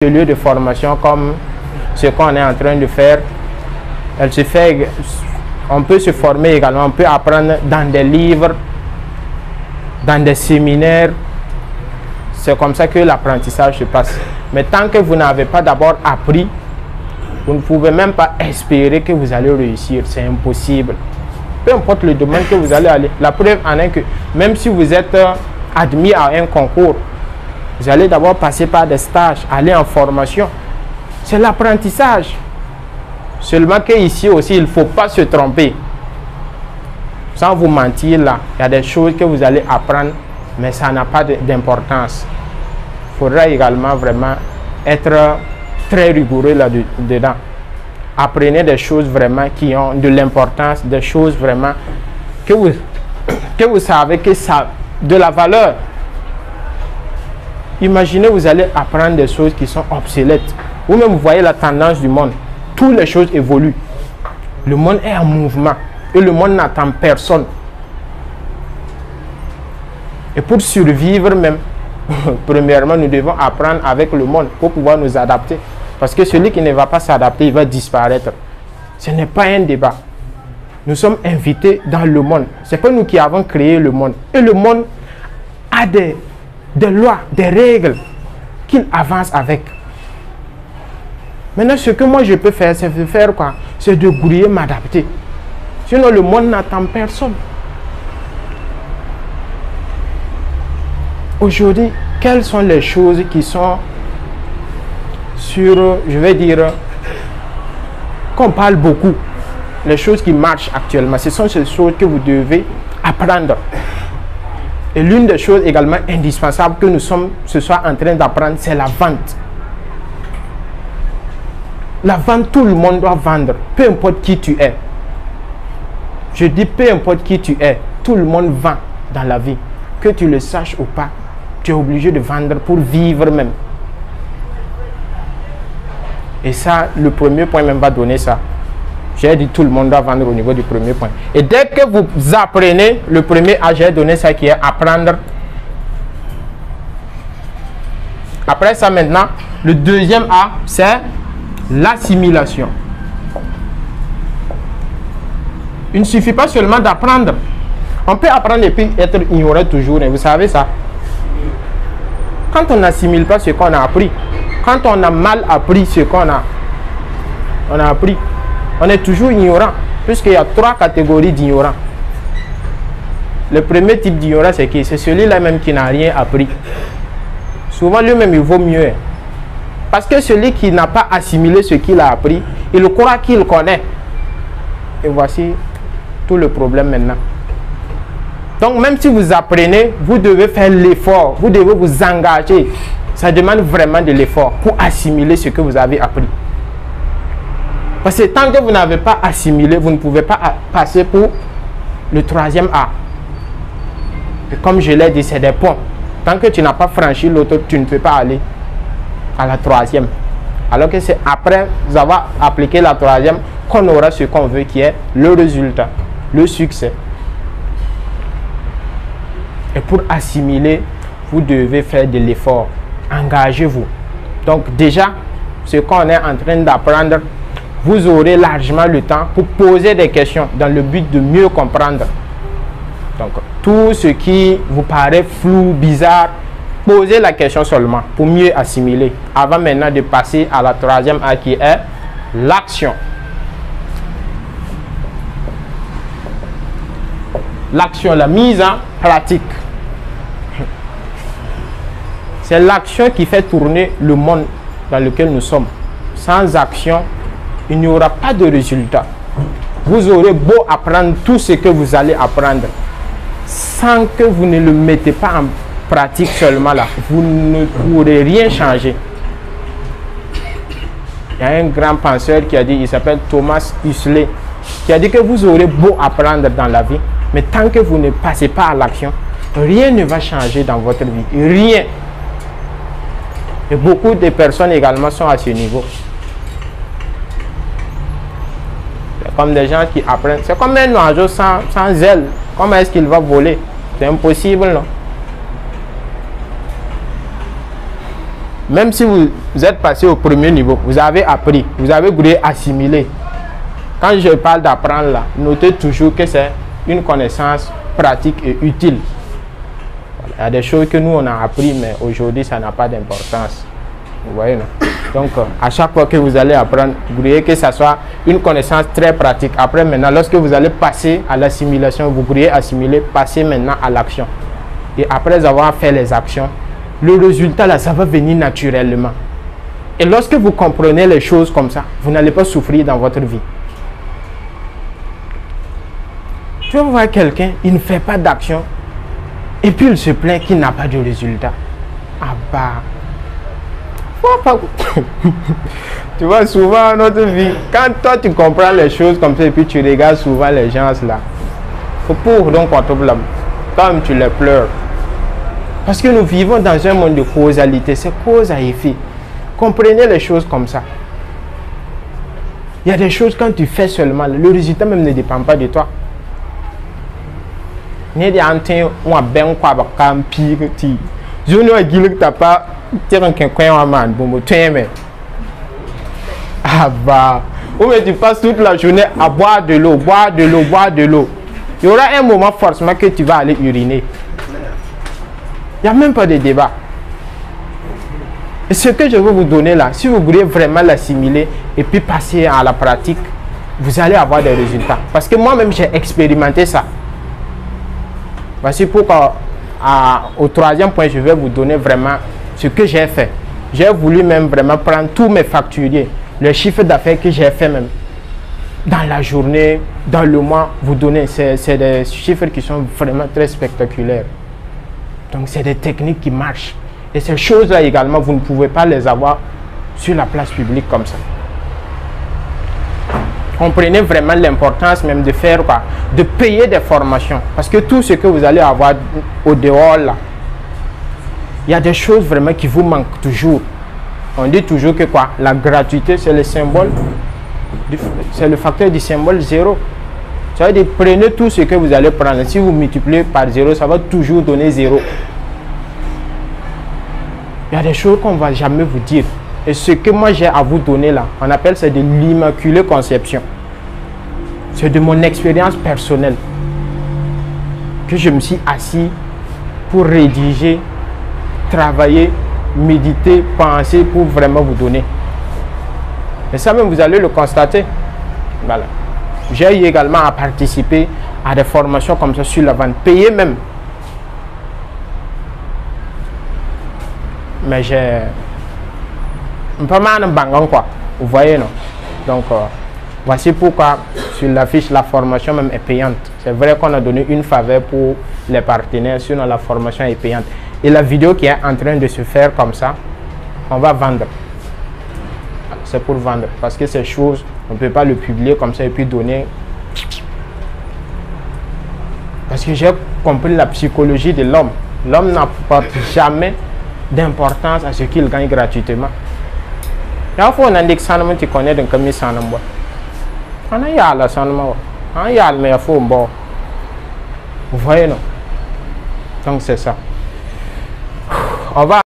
lieux de formation comme ce qu'on est en train de faire. Elle se fait, on peut se former également, on peut apprendre dans des livres, dans des séminaires. C'est comme ça que l'apprentissage se passe. Mais tant que vous n'avez pas d'abord appris, vous ne pouvez même pas espérer que vous allez réussir. C'est impossible. Peu importe le domaine que vous allez aller. La preuve en est que même si vous êtes admis à un concours, vous allez d'abord passer par des stages, aller en formation. C'est l'apprentissage. Seulement qu'ici aussi, il ne faut pas se tromper. Sans vous mentir là, il y a des choses que vous allez apprendre, mais ça n'a pas d'importance. Il faudra également vraiment être très rigoureux là-dedans. Apprenez des choses vraiment qui ont de l'importance, des choses vraiment que vous savez que ça a de la valeur. Imaginez, vous allez apprendre des choses qui sont obsolètes. Vous-même, vous voyez la tendance du monde. Toutes les choses évoluent. Le monde est en mouvement. Et le monde n'attend personne. Et pour survivre même, premièrement, nous devons apprendre avec le monde pour pouvoir nous adapter. Parce que celui qui ne va pas s'adapter, il va disparaître. Ce n'est pas un débat. Nous sommes invités dans le monde. Ce n'est pas nous qui avons créé le monde. Et le monde a des lois, des règles qu'il avance avec. Maintenant, ce que moi je peux faire, c'est de faire quoi? C'est de grouiller, m'adapter. Sinon, le monde n'attend personne. Aujourd'hui, quelles sont les choses qui sont sur, je vais dire, qu'on parle beaucoup, les choses qui marchent actuellement, ce sont ces choses que vous devez apprendre. Et l'une des choses également indispensables que nous sommes ce soir en train d'apprendre, c'est la vente. La vente, tout le monde doit vendre, peu importe qui tu es. Je dis peu importe qui tu es, tout le monde vend dans la vie. Que tu le saches ou pas, tu es obligé de vendre pour vivre même. Et ça, le premier point même va donner ça. J'ai dit tout le monde doit vendre au niveau du premier point. Et dès que vous apprenez, le premier A, j'ai donné ça qui est apprendre. Après ça maintenant, le deuxième A, c'est l'assimilation. Il ne suffit pas seulement d'apprendre. On peut apprendre et puis être ignoré toujours. Et vous savez ça. Quand on n'assimile pas ce qu'on a appris, quand on a mal appris ce qu'on a appris, on est toujours ignorant. Puisqu'il y a 3 catégories d'ignorants. Le premier type d'ignorant, c'est qui? C'est celui-là même qui n'a rien appris. Souvent, lui-même, il vaut mieux. Parce que celui qui n'a pas assimilé ce qu'il a appris, il croit qu'il connaît. Et voici tout le problème maintenant. Donc, même si vous apprenez, vous devez faire l'effort. Vous devez vous engager. Ça demande vraiment de l'effort pour assimiler ce que vous avez appris. Parce que tant que vous n'avez pas assimilé, vous ne pouvez pas passer pour le troisième A. Et comme je l'ai dit, c'est des ponts. Tant que tu n'as pas franchi l'autre, tu ne peux pas aller à la troisième. Alors que c'est après avoir appliqué la troisième qu'on aura ce qu'on veut, qui est le résultat, le succès. Et pour assimiler, vous devez faire de l'effort. Engagez-vous. Donc déjà, ce qu'on est en train d'apprendre, vous aurez largement le temps pour poser des questions dans le but de mieux comprendre. Donc tout ce qui vous paraît flou, bizarre, posez la question seulement pour mieux assimiler. Avant maintenant de passer à la troisième A qui est l'action. L'action, la mise en pratique. C'est l'action qui fait tourner le monde dans lequel nous sommes. Sans action, il n'y aura pas de résultat. Vous aurez beau apprendre tout ce que vous allez apprendre, sans que vous ne le mettez pas en pratique seulement là, vous ne pourrez rien changer. Il y a un grand penseur qui a dit, il s'appelle Thomas Huxley, qui a dit que vous aurez beau apprendre dans la vie, mais tant que vous ne passez pas à l'action, rien ne va changer dans votre vie. Rien. Et beaucoup de personnes également sont à ce niveau. C'est comme des gens qui apprennent. C'est comme un oiseau sans aile. Comment est-ce qu'il va voler? C'est impossible, non? Même si vous êtes passé au premier niveau, vous avez appris, vous avez voulu assimiler. Quand je parle d'apprendre là, notez toujours que c'est une connaissance pratique et utile. Voilà. Il y a des choses que nous on a appris, mais aujourd'hui ça n'a pas d'importance. Vous voyez, non? Donc à chaque fois que vous allez apprendre, vous voyez que ça soit une connaissance très pratique. Après maintenant, lorsque vous allez passer à l'assimilation, vous pourriez assimiler, passer maintenant à l'action. Et après avoir fait les actions, le résultat là, ça va venir naturellement. Et lorsque vous comprenez les choses comme ça, vous n'allez pas souffrir dans votre vie. Tu vas voir quelqu'un, il ne fait pas d'action et puis il se plaint qu'il n'a pas de résultat. Ah bah, tu vois, souvent dans notre vie, quand toi tu comprends les choses comme ça et puis tu regardes souvent les gens là, pour donc ton problème, toi-même tu les pleures. Parce que nous vivons dans un monde de causalité, c'est cause à effet. Comprenez les choses comme ça. Il y a des choses quand tu fais seulement, le résultat même ne dépend pas de toi. Né des antennes ou à ben quoi bah campi ti. Je ne vois qu'il que t'as pas tiré un coin à man bon mais ah bah ou mais tu passes toute la journée à boire de l'eau, boire de l'eau, boire de l'eau. Il y aura un moment forcément que tu vas aller uriner. Il n'y a même pas de débat. Et ce que je veux vous donner là, si vous voulez vraiment l'assimiler et puis passer à la pratique, vous allez avoir des résultats. Parce que moi-même, j'ai expérimenté ça. Voici pourquoi, au troisième point, je vais vous donner vraiment ce que j'ai fait. J'ai voulu même vraiment prendre tous mes facturiers, le chiffre d'affaires que j'ai fait même, dans la journée, dans le mois, vous donner. C'est des chiffres qui sont vraiment très spectaculaires. Donc, c'est des techniques qui marchent. Et ces choses-là également, vous ne pouvez pas les avoir sur la place publique comme ça. Comprenez vraiment l'importance même de faire quoi? De payer des formations. Parce que tout ce que vous allez avoir au dehors là, il y a des choses vraiment qui vous manquent toujours. On dit toujours que quoi? La gratuité, c'est le symbole, c'est le facteur du symbole 0. Ça veut dire, prenez tout ce que vous allez prendre. Si vous multipliez par 0, ça va toujours donner 0. Il y a des choses qu'on ne va jamais vous dire. Et ce que moi j'ai à vous donner là, on appelle ça de l'immaculée conception. C'est de mon expérience personnelle que je me suis assis pour rédiger, travailler, méditer, penser pour vraiment vous donner. Et ça même vous allez le constater. Voilà. J'ai eu également à participer à des formations comme ça sur la vente, payées même. Mais j'ai pas mal de bangon quoi, vous voyez non. Donc voici pourquoi sur l'affiche la formation même est payante. C'est vrai qu'on a donné une faveur pour les partenaires, sinon la formation est payante. Et la vidéo qui est en train de se faire comme ça, on va vendre. C'est pour vendre parce que ces choses, on ne peut pas le publier comme ça et puis donner. Parce que j'ai compris la psychologie de l'homme. L'homme n'apporte jamais d'importance à ce qu'il gagne gratuitement. Il faut un index sans tu connais d'un commis sans nombre. On a y'a la sans nombre. On a y'a mais il faut un bon. Vous voyez non? Donc c'est ça. On va